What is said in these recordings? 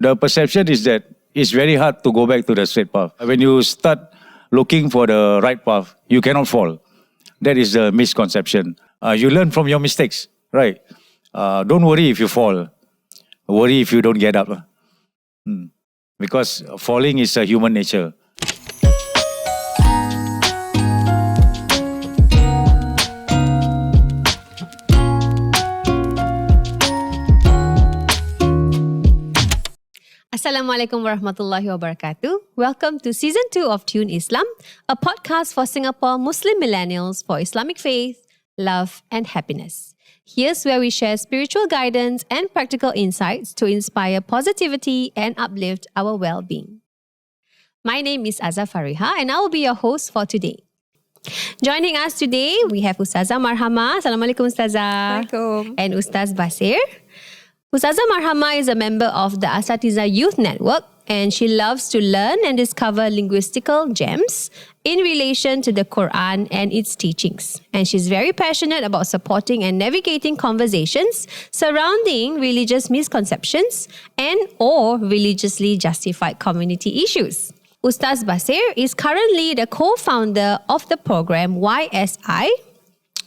The perception is that it's very hard to go back to the straight path. When you start looking for the right path, you cannot fall. That is the misconception. You learn from your mistakes, right? Don't worry if you fall. Worry if you don't get up. Because falling is a human nature. Assalamualaikum warahmatullahi wabarakatuh. Welcome to Season 2 of Tune Islam, a podcast for Singapore Muslim millennials for Islamic faith, love and happiness. Here's where we share spiritual guidance and practical insights to inspire positivity and uplift our well-being. My name is Azzah Fariha and I will be your host for today. Joining us today, we have Ustazah Marhamah. Assalamualaikum Ustazah. Assalamualaikum. And Ustaz Basir. Ustazah Marhamah is a member of the Asatiza Youth Network and she loves to learn and discover linguistical gems in relation to the Quran and its teachings. And she's very passionate about supporting and navigating conversations surrounding religious misconceptions and or religiously justified community issues. Ustaz Basir is currently the co-founder of the program YSI,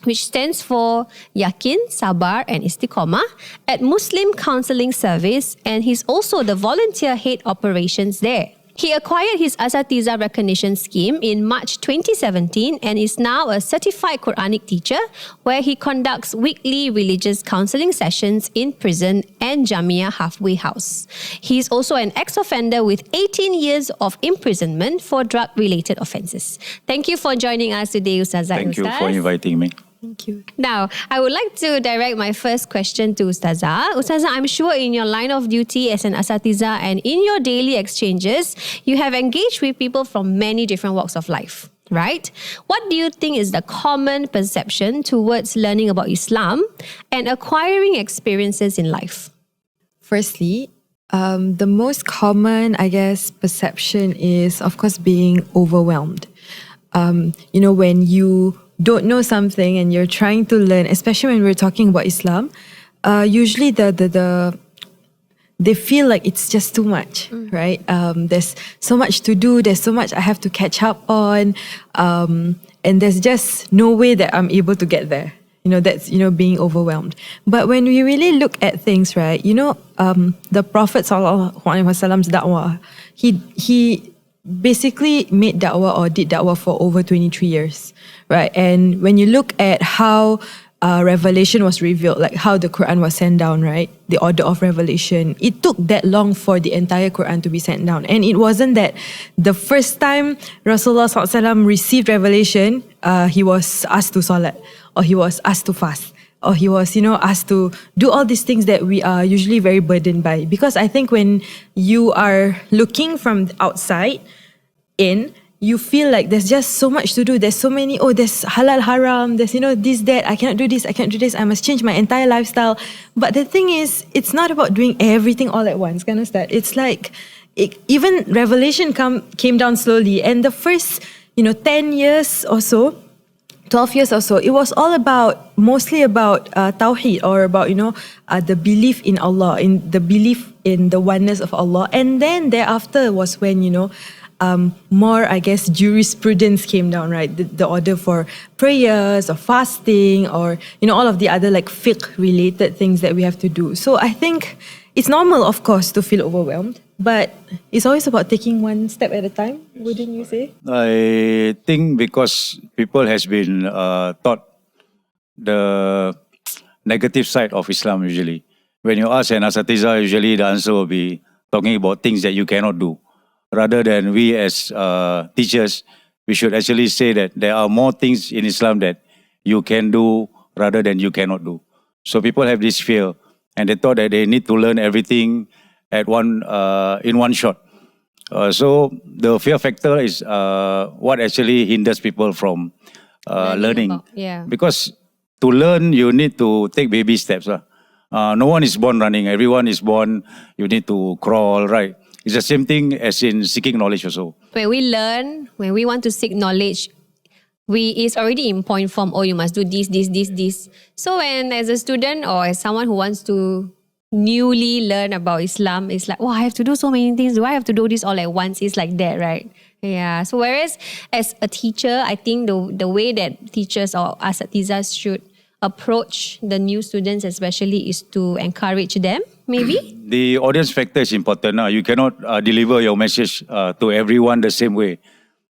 which stands for Yakin, Sabar and Istiqomah at Muslim Counselling Service, and he's also the volunteer head operations there. He acquired his Asatiza recognition scheme in March 2017 and is now a certified Quranic teacher where he conducts weekly religious counselling sessions in prison and Jamia halfway house. He is also an ex-offender with 18 years of imprisonment for drug-related offences. Thank you for joining us today, Ustazah. Thank you for inviting me. Thank you. Now, I would like to direct my first question to Ustazah. Ustazah, I'm sure in your line of duty as an Asatiza and in your daily exchanges, you have engaged with people from many different walks of life, right? What do you think is the common perception towards learning about Islam and acquiring experiences in life? Firstly, the most common, perception is, of course, being overwhelmed. When you don't know something and you're trying to learn, especially when we're talking about Islam, usually they feel like it's just too much, right? There's so much to do, there's so much I have to catch up on, and there's just no way that I'm able to get there. That's being overwhelmed. But when we really look at things, right, the Prophet Sallallahu Alaihi Wasallam's da'wah, he basically made da'wah or did da'wah for over 23 years, right? And when you look at how revelation was revealed, like how the Quran was sent down, right? The order of revelation, it took that long for the entire Quran to be sent down. And it wasn't that the first time Rasulullah SAW received revelation, he was asked to salat, or he was asked to fast, or he was, asked to do all these things that we are usually very burdened by. Because I think when you are looking from outside in, you feel like there's just so much to do. There's so many, there's halal haram, there's, this, that, I cannot do this, I must change my entire lifestyle. But the thing is, it's not about doing everything all at once, kind of stuff. It's like, even revelation came down slowly. And the first, 10 years or so, 12 years or so, it was mostly about tawheed, or about, the belief in Allah, in the belief in the oneness of Allah. And then thereafter was when, more, jurisprudence came down, right? The order for prayers or fasting or, all of the other like fiqh related things that we have to do. So I think it's normal, of course, to feel overwhelmed, but it's always about taking one step at a time, wouldn't you say? I think because people has been taught the negative side of Islam usually. When you ask an Asatiza, usually the answer will be talking about things that you cannot do. Rather than we as teachers, we should actually say that there are more things in Islam that you can do rather than you cannot do. So people have this fear and they thought that they need to learn everything in one shot. So the fear factor is what actually hinders people from learning. Because to learn, you need to take baby steps. No one is born running. Everyone is born, you need to crawl, right? It's the same thing as in seeking knowledge also. When we learn, when we want to seek knowledge, it's already in point form, you must do this. So when as a student or as someone who wants to newly learn about Islam, it's like, oh, I have to do so many things. Do I have to do this all at once? It's like that, right? Yeah. So whereas as a teacher, I think the way that teachers or asatizahs should approach the new students especially is to encourage them, maybe? The audience factor is important. You cannot deliver your message to everyone the same way.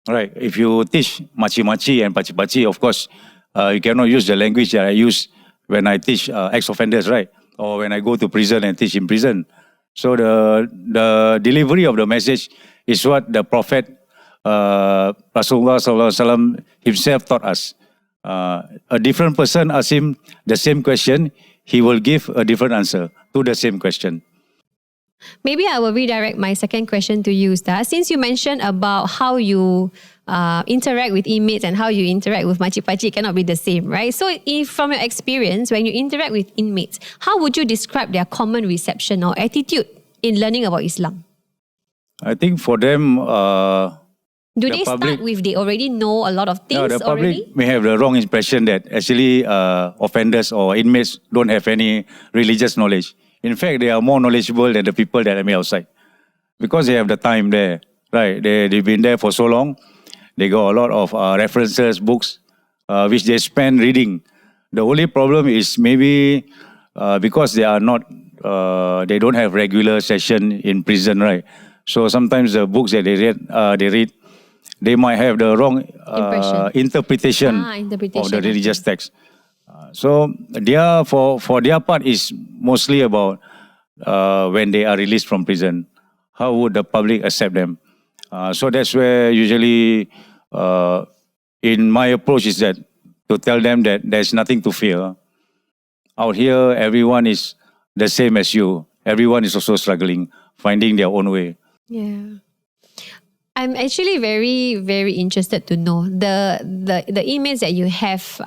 Right. If you teach maci-maci and paci-paci, of course, you cannot use the language that I use when I teach ex-offenders, right? Or when I go to prison and teach in prison. So the delivery of the message is what the Prophet Rasulullah Sallallahu Alaihi Wasallam himself taught us. A different person asks him the same question, he will give a different answer to the same question. Maybe I will redirect my second question to you, Ustaz. Since you mentioned about how you interact with inmates and how you interact with makcik-pakcik cannot be the same, right? So if from your experience, when you interact with inmates, how would you describe their common reception or attitude in learning about Islam? I think for them... Do they start with they already know a lot of things the public already? may have the wrong impression that actually offenders or inmates don't have any religious knowledge. In fact, they are more knowledgeable than the people that are made outside. Because they have the time there, right? They've been there for so long. They got a lot of references, books, which they spend reading. The only problem is maybe because they are not, they don't have regular session in prison, right? So sometimes the books that they read, they might have the wrong interpretation of the religious text. So for their part is mostly about when they are released from prison. How would the public accept them? So that's where usually in my approach is that to tell them that there's nothing to fear. Out here, everyone is the same as you. Everyone is also struggling, finding their own way. Yeah. I'm actually very, very interested to know the inmates that you have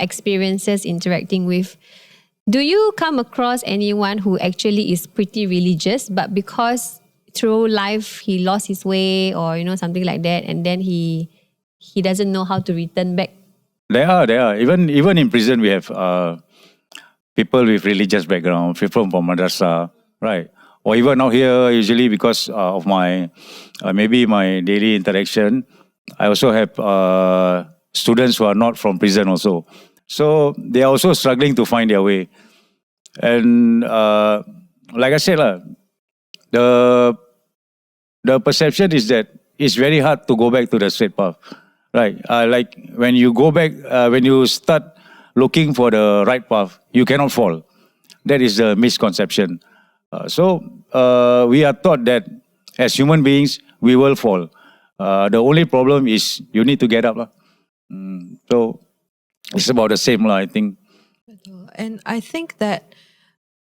experiences interacting with. Do you come across anyone who actually is pretty religious, but because through life he lost his way or something like that, and then he doesn't know how to return back? There are. Even in prison we have people with religious background, people from madrasah, right? Or even out here, usually because of my maybe my daily interaction, I also have students who are not from prison also. So they are also struggling to find their way. And like I said, the perception is that it's very hard to go back to the straight path. Right? Like when you go back, when you start looking for the right path, you cannot fall. That is the misconception. So we are taught that as human beings, we will fall. The only problem is you need to get up. So it's about the same, I think. And I think that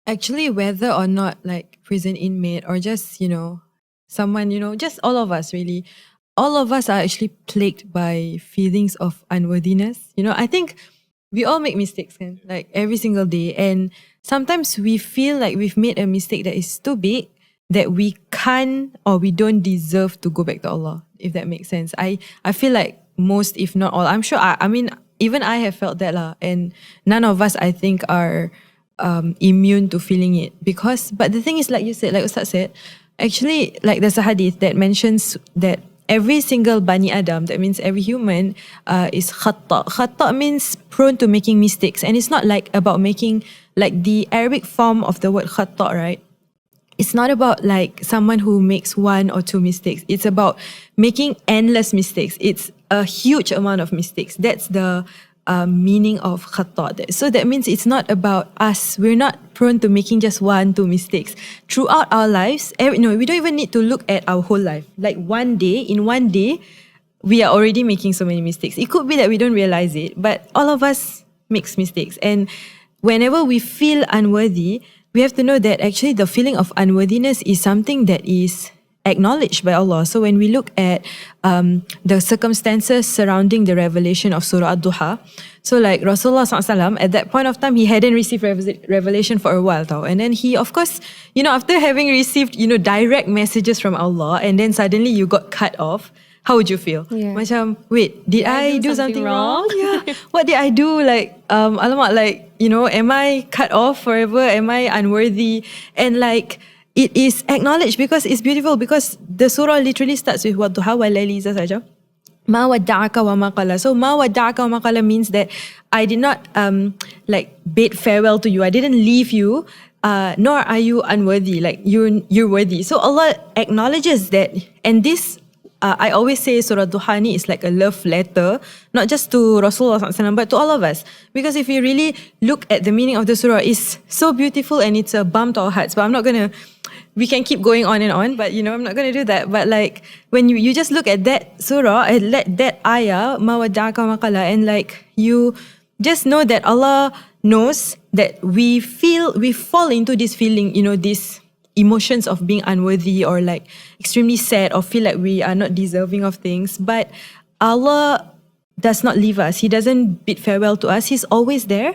actually whether or not like prison inmate or just, someone, just all of us really, all of us are actually plagued by feelings of unworthiness. I think we all make mistakes, like every single day. And sometimes we feel like we've made a mistake that is too big that we can't or we don't deserve to go back to Allah, if that makes sense. I feel like most, if not all, I'm sure, I mean, even I have felt that and none of us, I think, are immune to feeling it. But the thing is, like you said, like Ustaz said, actually, like there's a hadith that mentions that every single Bani Adam, that means every human, is khata. Khata means prone to making mistakes. And it's not like about making, like the Arabic form of the word khata, right? It's not about like someone who makes one or two mistakes. It's about making endless mistakes. It's a huge amount of mistakes. That's the meaning of khata. So that means it's not about us. We're not prone to making just one, two mistakes. Throughout our lives, we don't even need to look at our whole life. Like in one day, we are already making so many mistakes. It could be that we don't realize it, but all of us makes mistakes. And whenever we feel unworthy, we have to know that actually the feeling of unworthiness is something that is acknowledged by Allah. So when we look at the circumstances surrounding the revelation of Surah Ad-Duha, so like Rasulullah SAW, at that point of time, he hadn't received revelation for a while. And then he, of course, after having received, direct messages from Allah, and then suddenly you got cut off, how would you feel? Yeah. Macam, wait, did I do something wrong? Yeah. What did I do? Like, alamak, like, am I cut off forever? Am I unworthy? And like, it is acknowledged because it's beautiful, because the surah literally starts with وَالضُّحَى وَاللَّيْلِ إِذَا سَجَى مَا وَدَّعَكَ وَمَا قَلَى. So مَا وَدَّعَكَ وَمَا قَلَى means that I did not like bid farewell to you. I didn't leave you, nor are you unworthy. Like you're worthy. So Allah acknowledges that. And this, I always say Surah Duha ni is like a love letter, not just to Rasulullah SAW, but to all of us. Because if you really look at the meaning of the surah, it's so beautiful and it's a balm to our hearts. But I'm not gonna, we can keep going on and on, but I'm not gonna do that. But like when you just look at that surah, that ayah, ma wadda'aka wa ma qala, and like you just know that Allah knows that we fall into this feeling, these emotions of being unworthy or like extremely sad or feel like we are not deserving of things. But Allah does not leave us. He doesn't bid farewell to us. He's always there.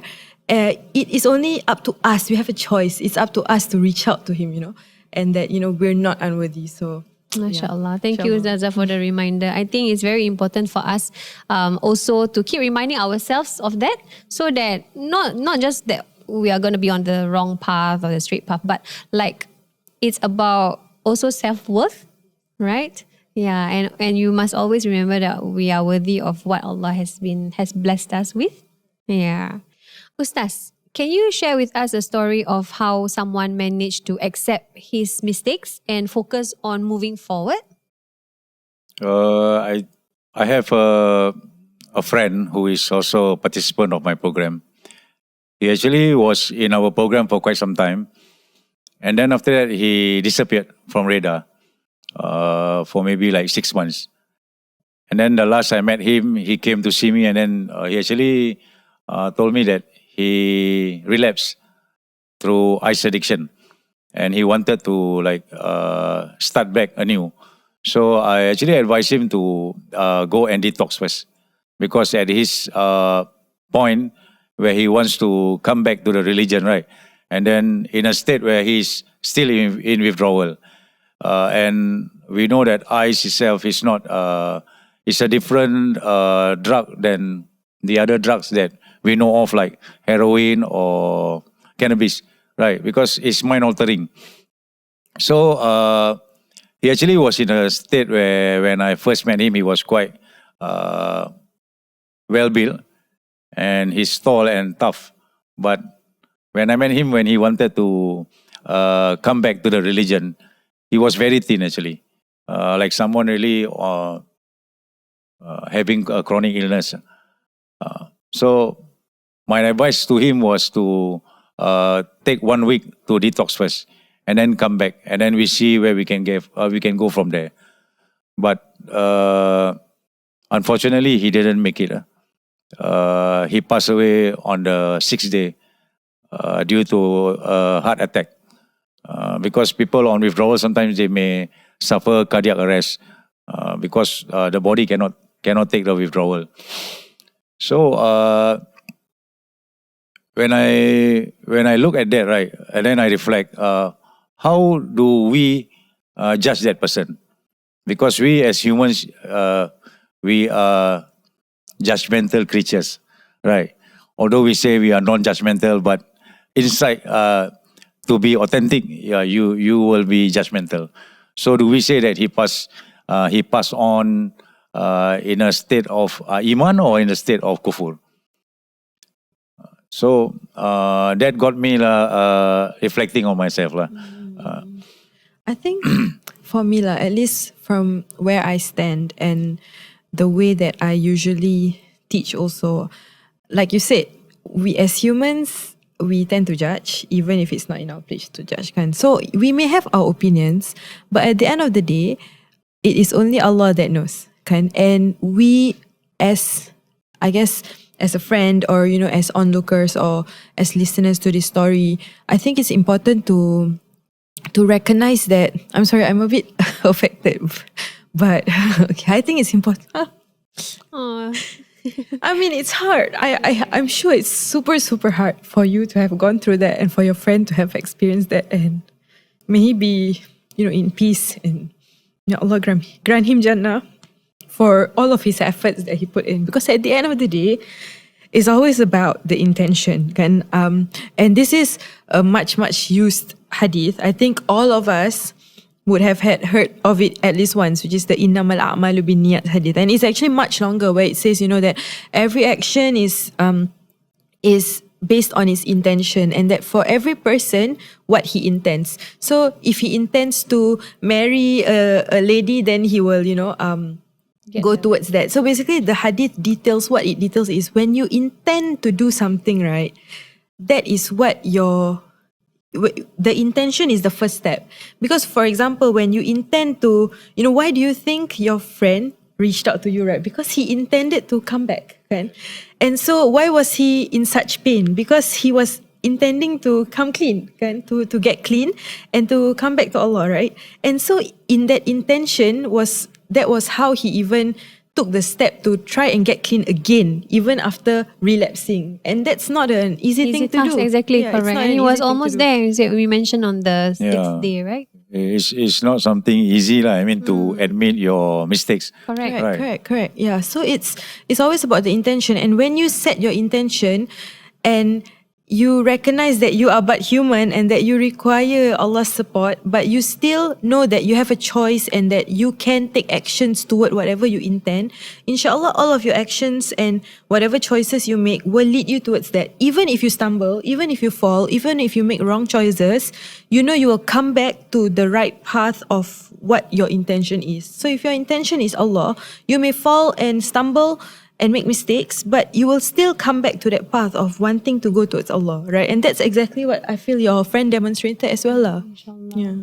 It is only up to us. We have a choice. It's up to us to reach out to Him, and that, we're not unworthy. So, MashaAllah. Thank you, Ustazah, for the reminder. I think it's very important for us also to keep reminding ourselves of that, so that not just that we are going to be on the wrong path or the straight path, but like it's about also self-worth, right? Yeah, and you must always remember that we are worthy of what Allah has blessed us with. Yeah. Ustaz, can you share with us a story of how someone managed to accept his mistakes and focus on moving forward? I have a friend who is also a participant of my program. He actually was in our program for quite some time. And then after that, he disappeared from radar for maybe like 6 months. And then the last I met him, he came to see me, and then he actually told me that he relapsed through ice addiction, and he wanted to like start back anew. So I actually advised him to go and detox first, because at his point where he wants to come back to the religion, right? And then in a state where he's still in withdrawal. And we know that ice itself is not, it's a different drug than the other drugs that we know of, like heroin or cannabis, right? Because it's mind altering. So he actually was in a state where when I first met him, he was quite well built and he's tall and tough. But when I met him, when he wanted to come back to the religion, he was very thin actually, like someone really having a chronic illness. So my advice to him was to take 1 week to detox first, and then come back, and then we see where we can go from there. But unfortunately, he didn't make it. He passed away on the 6th day due to a heart attack. Because people on withdrawal, sometimes they may suffer cardiac arrest because the body cannot take the withdrawal. So when I look at that, right, and then I reflect, how do we judge that person? Because we as humans, we are judgmental creatures, right? Although we say we are non-judgmental, but inside, to be authentic, you will be judgmental. So do we say that he passed on in a state of iman or in a state of kufur? So that got me reflecting on myself. I think for me, at least from where I stand and the way that I usually teach also, like you said, we as humans, we tend to judge, even if it's not in our place to judge. So we may have our opinions, but at the end of the day, it is only Allah that knows. And we as, I guess, as a friend or, as onlookers or as listeners to this story, I think it's important to recognize that, I'm sorry, I'm a bit affected, but okay, I think it's important. I mean, it's hard. I'm sure it's super, super hard for you to have gone through that and for your friend to have experienced that. And may he be, in peace, and Allah grant him Jannah. for all of his efforts that he put in, because at the end of the day, it's always about the intention, kan? And this is a much used hadith. I think all of us would have heard of it at least once, which is the innamal a'malu binniyat hadith, and it's actually much longer, where it says, you know, that every action is based on his intention, and that for every person, what he intends. So if he intends to marry a lady, then he will, you know, go towards that. So basically, the hadith details, what it details is when you intend to do something, right? That is what the intention is the first step. Because for example, when you intend to, you know, why do you think your friend reached out to you, right? Because he intended to come back, right? And so why was he in such pain? Because he was intending to come clean, kan? To get clean and to come back to Allah, right? And so in that intention that was how he even took the step to try and get clean again, even after relapsing. And that's not an easy thing to do. Exactly, correct. And he was almost there, we mentioned on the 6th day, right? It's not something easy, I mean, to admit your mistakes. Correct. Yeah. So it's always about the intention. And when you set your intention and you recognize that you are but human and that you require Allah's support, but you still know that you have a choice and that you can take actions toward whatever you intend, inshallah, all of your actions and whatever choices you make will lead you towards that. Even if you stumble, even if you fall, even if you make wrong choices, you know you will come back to the right path of what your intention is. So if your intention is Allah, you may fall and stumble and make mistakes, but you will still come back to that path of wanting to go towards Allah, right? And that's exactly what I feel your friend demonstrated as well. Inshallah. Yeah.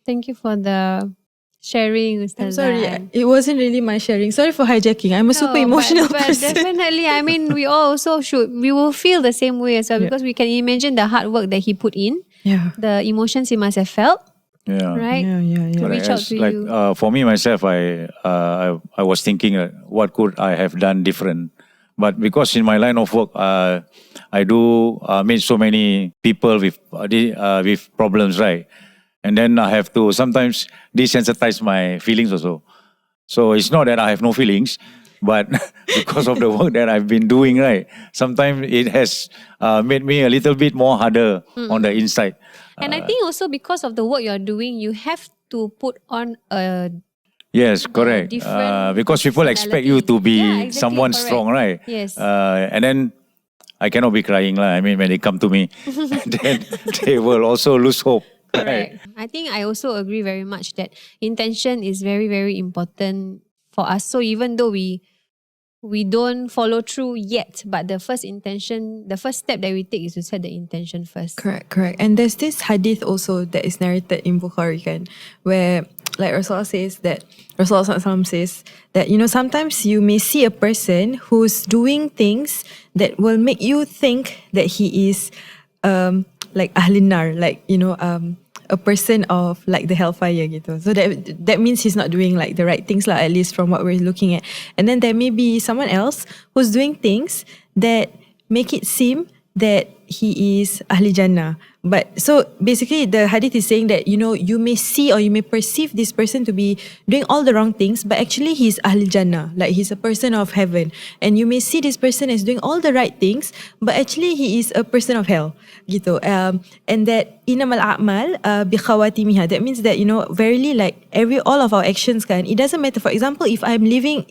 Thank you for the sharing, Ustazah. I'm sorry, it wasn't really my sharing. Sorry for hijacking. I'm a super emotional but person. Definitely, I mean, we all also we will feel the same way as well, because we can imagine the hard work that he put in, the emotions he must have felt. Right? To reach out to you. For me myself, I was thinking, what could I have done different? But because in my line of work, I do meet so many people with problems, right? And then I have to sometimes desensitize my feelings also. So it's not that I have no feelings, but because of the work that I've been doing, right? Sometimes it has made me a little bit more harder on the inside. And I think also because of the work you're doing, you have to put on a yes, correct. Because people expect you to be someone strong, right? Yes. And then I cannot be crying, I mean, when they come to me, then they will also lose hope. Correct. Right? I think I also agree very much that intention is very, very important for us. So even though we don't follow through yet, but the first step that we take is to set the intention first. Correct. And there's this hadith also that is narrated in Bukhari, kan, where like Rasulullah says that, you know, sometimes you may see a person who's doing things that will make you think that he is like ahlin nar, like, you know, a person of like the hellfire gitu. So that means he's not doing like the right things, at least from what we're looking at. And then there may be someone else who's doing things that make it seem that he is Ahli Jannah. But so basically the hadith is saying that, you know, you may see or you may perceive this person to be doing all the wrong things, but actually he's Ahli Jannah, like he's a person of heaven. And you may see this person as doing all the right things, but actually he is a person of hell, gitu. And that innamal a'mal bi khawatimiha, that means that, you know, verily, like all of our actions, kan, it doesn't matter. For example, if I'm living,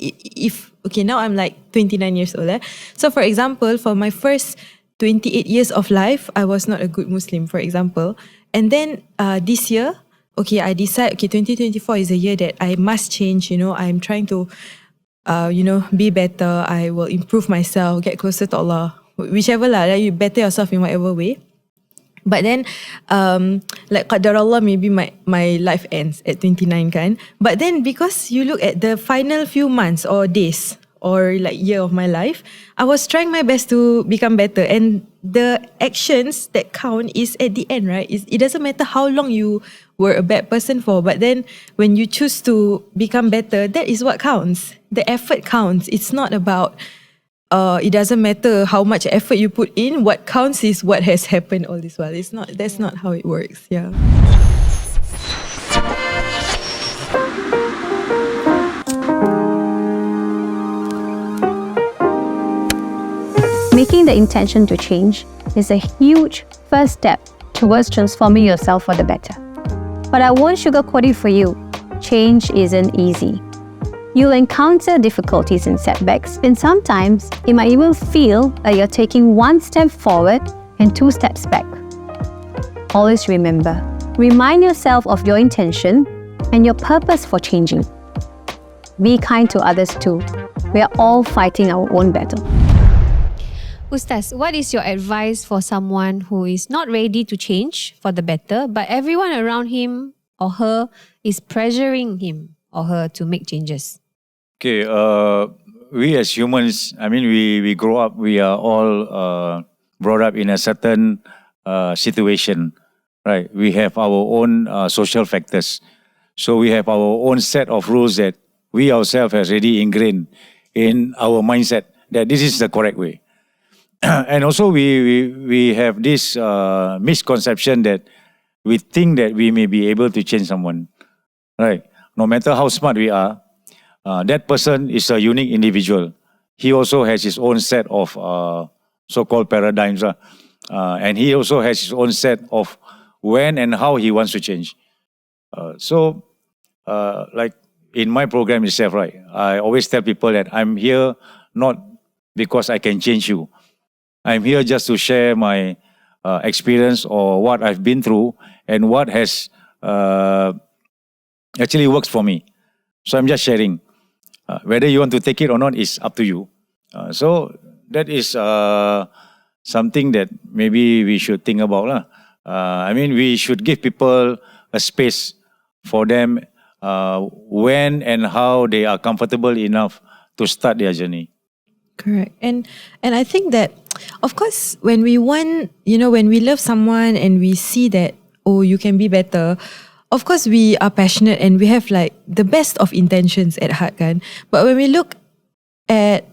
okay, now I'm like 29 years old. So for example, for my first 28 years of life, I was not a good Muslim, for example. And then this year, okay, I decide, okay, 2024 is a year that I must change, you know, I'm trying to, you know, be better. I will improve myself, get closer to Allah, whichever like you better yourself in whatever way. But then, like qadar Allah, maybe my life ends at 29, kan? But then because you look at the final few months or days, or like year of my life, I was trying my best to become better. And the actions that count is at the end, right? It doesn't matter how long you were a bad person for, but then when you choose to become better, that is what counts. The effort counts. It's not about, it doesn't matter how much effort you put in. What counts is what has happened all this while. That's not how it works. Yeah. having the intention to change is a huge first step towards transforming yourself for the better. But I won't sugarcoat it for you. Change isn't easy. You'll encounter difficulties and setbacks, and sometimes it might even feel like you're taking one step forward and two steps back. Always remember, remind yourself of your intention and your purpose for changing. Be kind to others too. We are all fighting our own battle. Ustaz, what is your advice for someone who is not ready to change for the better, but everyone around him or her is pressuring him or her to make changes? Okay, we as humans, we grow up, we are all brought up in a certain situation, right? We have our own social factors. So we have our own set of rules that we ourselves have already ingrained in our mindset that this is the correct way. And also we have this misconception that we think that we may be able to change someone, right? No matter how smart we are, that person is a unique individual. He also has his own set of so-called paradigms, and he also has his own set of when and how he wants to change. Like in my program itself, right, I always tell people that I'm here not because I can change you. I'm here just to share my experience or what I've been through and what has actually works for me. So I'm just sharing. Whether you want to take it or not is up to you. So that is something that maybe we should think about. We should give people a space for them when and how they are comfortable enough to start their journey. Correct. And I think that, of course, when we want, when we love someone and we see that, oh, you can be better, of course we are passionate and we have like the best of intentions at heart, kan? But when we look at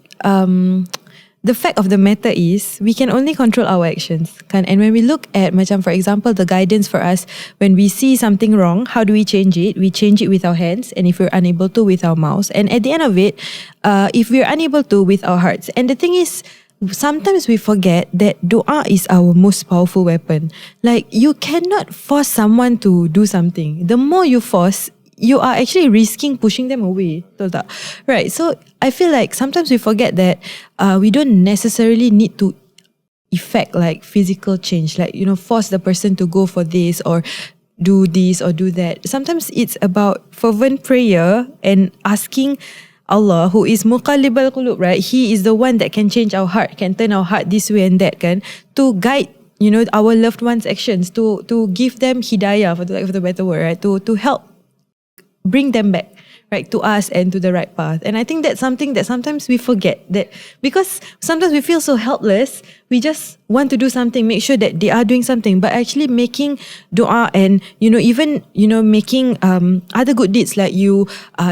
the fact of the matter is we can only control our actions, kan? And when we look at, for example, the guidance for us, when we see something wrong, how do we change it? We change it with our hands, and if we're unable to, with our mouths. And at the end of it, if we're unable to, with our hearts. And the thing is, sometimes we forget that dua is our most powerful weapon. Like, you cannot force someone to do something. The more you force, you are actually risking pushing them away. Betul tak? Right. So I feel like sometimes we forget that we don't necessarily need to effect like physical change, like, force the person to go for this or do this or do that. Sometimes it's about fervent prayer and asking Allah, who is muqallibal qulub, right? He is the one that can change our heart, can turn our heart this way and that, kan, to guide, our loved ones' actions, to give them hidayah, for the lack of a better word, right? To help bring them back, right, to us and to the right path. And I think that's something that sometimes we forget, that because sometimes we feel so helpless, we just want to do something, make sure that they are doing something, but actually making dua and, even, making other good deeds, like you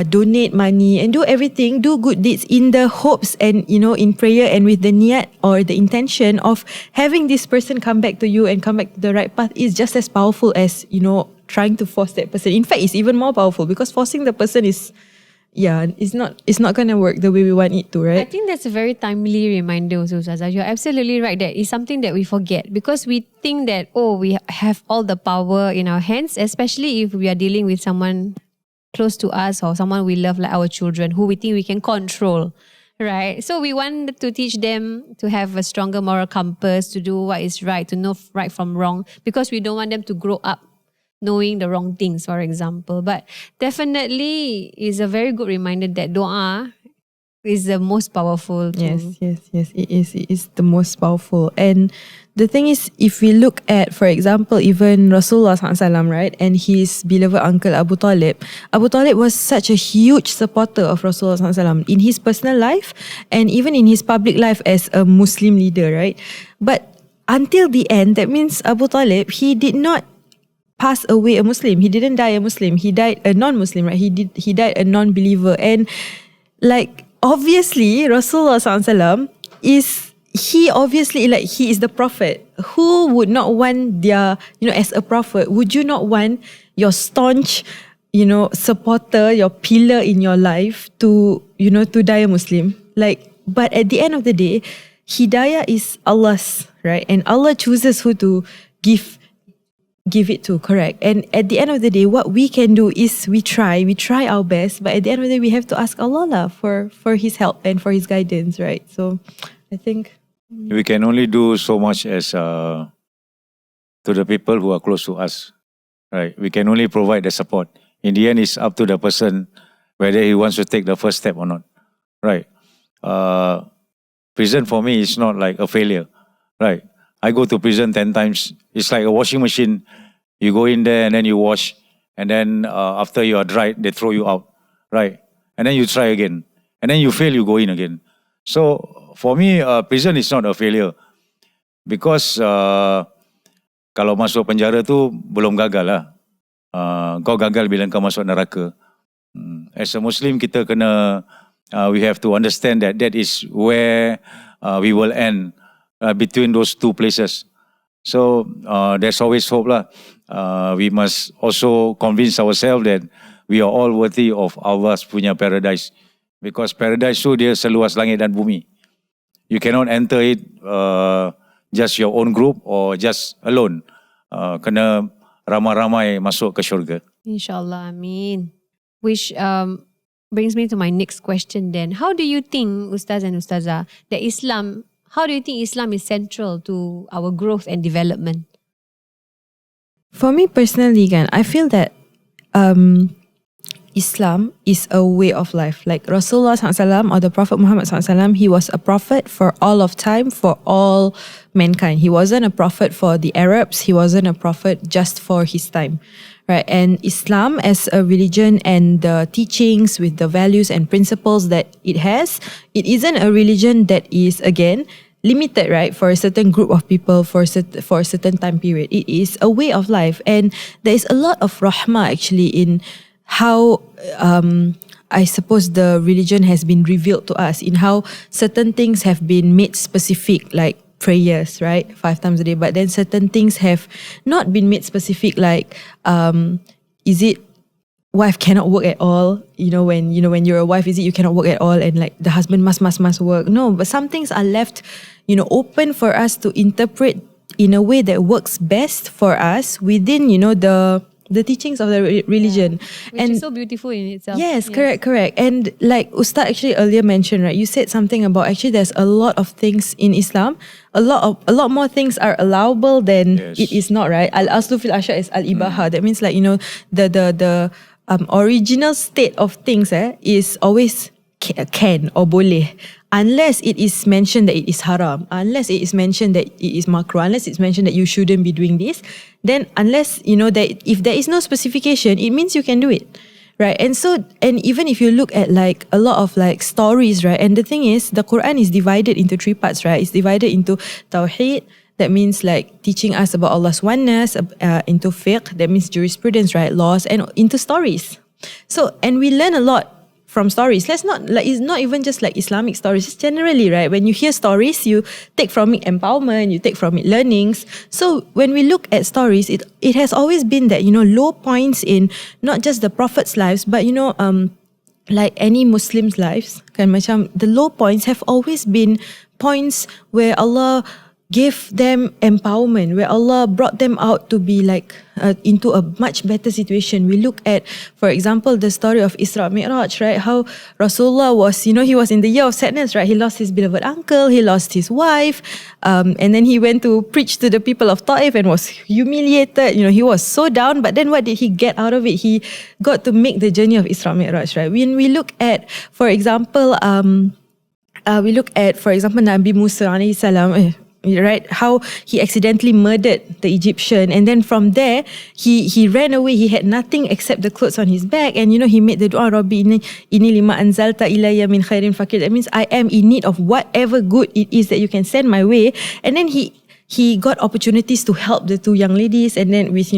donate money and do everything, do good deeds in the hopes and, in prayer and with the niyat or the intention of having this person come back to you and come back to the right path is just as powerful as, trying to force that person. In fact, it's even more powerful because forcing the person is, it's not going to work the way we want it to, right? I think that's a very timely reminder also, Ustazah. You're absolutely right. That is something that we forget because we think that, we have all the power in our hands, especially if we are dealing with someone close to us or someone we love, like our children, who we think we can control, right? So we want to teach them to have a stronger moral compass, to do what is right, to know right from wrong, because we don't want them to grow up knowing the wrong things, for example. But definitely is a very good reminder that dua is the most powerful tool. Yes, it is the most powerful. And the thing is, if we look at, for example, even Rasulullah SAW, right, and his beloved uncle Abu Talib was such a huge supporter of Rasulullah SAW in his personal life and even in his public life as a Muslim leader, right? But until the end, that means Abu Talib, he did not pass away a Muslim. He didn't die a Muslim. He died a non-Muslim, right? He died a non-believer. And like, obviously, Rasulullah SAW he is the prophet. Who would not want their, as a prophet, would you not want your staunch, supporter, your pillar in your life to die a Muslim? Like, but at the end of the day, hidayah is Allah's, right? And Allah chooses who to give it to, correct? And at the end of the day, what we can do is we try our best, but at the end of the day, we have to ask Allah lah for His help and for His guidance, right? So I think we can only do so much as to the people who are close to us, right? We can only provide the support. In the end, it's up to the person whether he wants to take the first step or not, right? Prison for me is not like a failure, right? I go to prison 10 times. It's like a washing machine. You go in there and then you wash, and then after you are dried, they throw you out, right? And then you try again, and then you fail, you go in again. So for me, prison is not a failure, because kalau masuk penjara tu belum gagal lah. Kau gagal bila kau masuk neraka. As a Muslim, kita kena we have to understand that is where we will end, between those two places. So there's always hope lah. We must also convince ourselves that we are all worthy of Allah's punya paradise, because paradise tu dia seluas langit dan bumi. You cannot enter it just your own group or just alone. Kena ramai-ramai masuk ke syurga. Inshallah, Amin. Which brings me to my next question then. How do you think, Ustaz and Ustazah, that how do you think Islam is central to our growth and development? for me personally, I feel that Islam is a way of life. Like Rasulullah SAW or the Prophet Muhammad SAW, he was a prophet for all of time, for all mankind. He wasn't a prophet for the Arabs. He wasn't a prophet just for his time. Right? And Islam as a religion and the teachings with the values and principles that it has, it isn't a religion that is, again, limited, right, for a certain group of people for a certain time period. It is a way of life. And there is a lot of rahmah actually in how I suppose the religion has been revealed to us, in how certain things have been made specific, like prayers, right, 5 times a day, but then certain things have not been made specific, like is it wife cannot work at all, when you're a wife, is it you cannot work at all, and like the husband must work? No, but some things are left open for us to interpret in a way that works best for us within the teachings of the religion. Which is so beautiful in itself. Yes, correct. And like Ustaz actually earlier mentioned, right, you said something about actually there's a lot of things in Islam, a lot more things are allowable than it is not, right? Al-aslu fil asya is al-ibaha. That means like, the original state of things is always can or boleh, unless it is mentioned that it is haram, unless it is mentioned that it is makruh, unless it's mentioned that you shouldn't be doing this, then unless that if there is no specification, it means you can do it, right? And even if you look at like a lot of like stories, right, and the thing is the Quran is divided into 3 parts, right? It's divided into tawheed, that means like teaching us about Allah's oneness, into fiqh, that means jurisprudence, right, laws, and into stories. So, and we learn a lot from stories. It's not even just like Islamic stories, it's generally, right? When you hear stories, you take from it empowerment, you take from it learnings. So when we look at stories, it has always been that, low points in not just the Prophet's lives, but like any Muslim's lives, the low points have always been points where Allah gave them empowerment, where Allah brought them out to be like into a much better situation. We look at, for example, the story of Isra Mi'raj, right? How Rasulullah was, he was in the year of sadness, right? He lost his beloved uncle, he lost his wife, and then he went to preach to the people of Ta'if and was humiliated. He was so down, but then what did he get out of it? He got to make the journey of Isra Mi'raj, right? When we look at, for example, Nabi Musa alayhi salam, right, how he accidentally murdered the Egyptian, and then from there he ran away. He had nothing except the clothes on his back, and he made the dua, Rabbi inni lima anzalta ilayya min khairin fakir. That means I am in need of whatever good it is that you can send my way. And then he got opportunities to help the 2 young ladies, and then with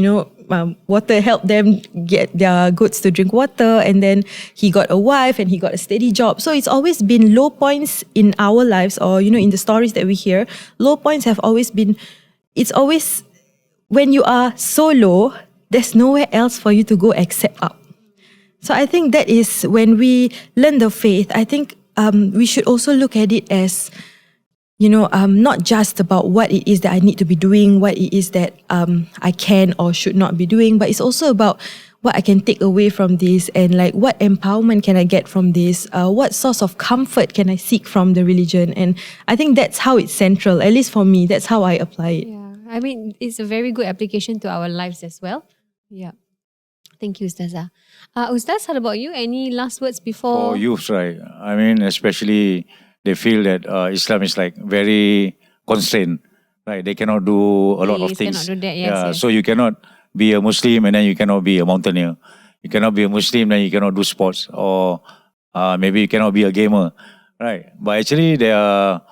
water, help them get their goods to drink water, and then he got a wife and he got a steady job. So it's always been low points in our lives, or in the stories that we hear, low points have always been, it's always when you are so low, there's nowhere else for you to go except up. So I think that is when we learn the faith, I think we should also look at it as, not just about what it is that I need to be doing, what it is that I can or should not be doing, but it's also about what I can take away from this and like what empowerment can I get from this, what source of comfort can I seek from the religion. And I think that's how it's central, at least for me, that's how I apply it. Yeah, I mean, it's a very good application to our lives as well. Yeah. Thank you, Ustazah. Ustaz, how about you? Any last words before? For youth, right? I mean, especially they feel that Islam is like very constrained, right? They cannot do a lot of Yes, things. cannot do that, yes. So you cannot be a Muslim and then you cannot be a mountaineer. You cannot be a Muslim then you cannot do sports, or maybe you cannot be a gamer, right? But actually there are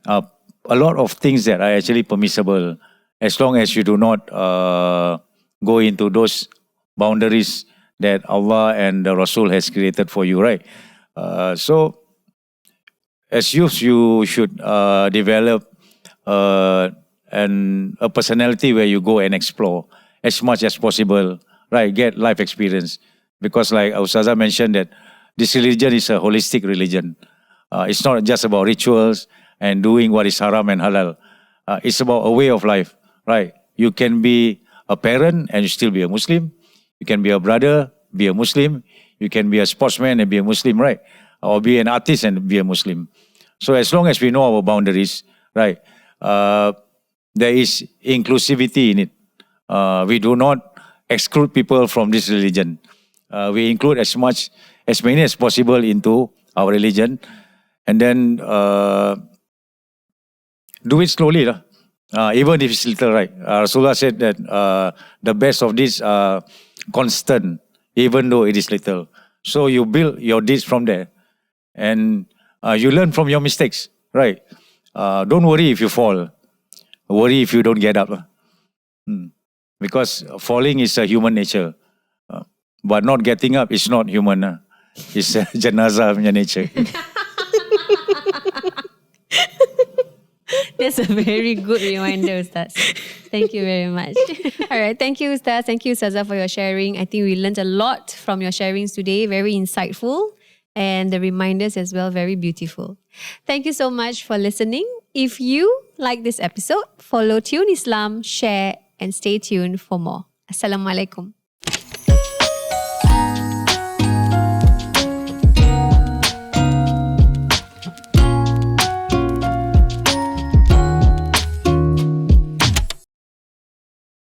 a lot of things that are actually permissible as long as you do not go into those boundaries that Allah and the Rasul has created for you, right? So as youth, you should develop a personality where you go and explore as much as possible, right? Get life experience. Because like Ustazah mentioned that this religion is a holistic religion. It's not just about rituals and doing what is haram and halal. It's about a way of life, right? You can be a parent and you still be a Muslim. You can be a brother, be a Muslim. You can be a sportsman and be a Muslim, right? Or be an artist and be a Muslim. So as long as we know our boundaries, right? There is inclusivity in it. We do not exclude people from this religion. We include as many as possible into our religion, and then do it slowly, even if it's little, right? Rasulullah said that the best of this constant, even though it is little. So you build your deeds from there, and you learn from your mistakes, right? Don't worry if you fall. Worry if you don't get up. Because falling is a human nature. But not getting up is not human. It's a janazah punya nature. That's a very good reminder, Ustaz. Thank you very much. All right. Thank you, Ustaz. Thank you, Ustazah, for your sharing. I think we learned a lot from your sharings today. Very insightful. And the reminders as well, very beautiful. Thank you so much for listening. If you like this episode, follow Tune Islam, share, and stay tuned for more. Assalamualaikum.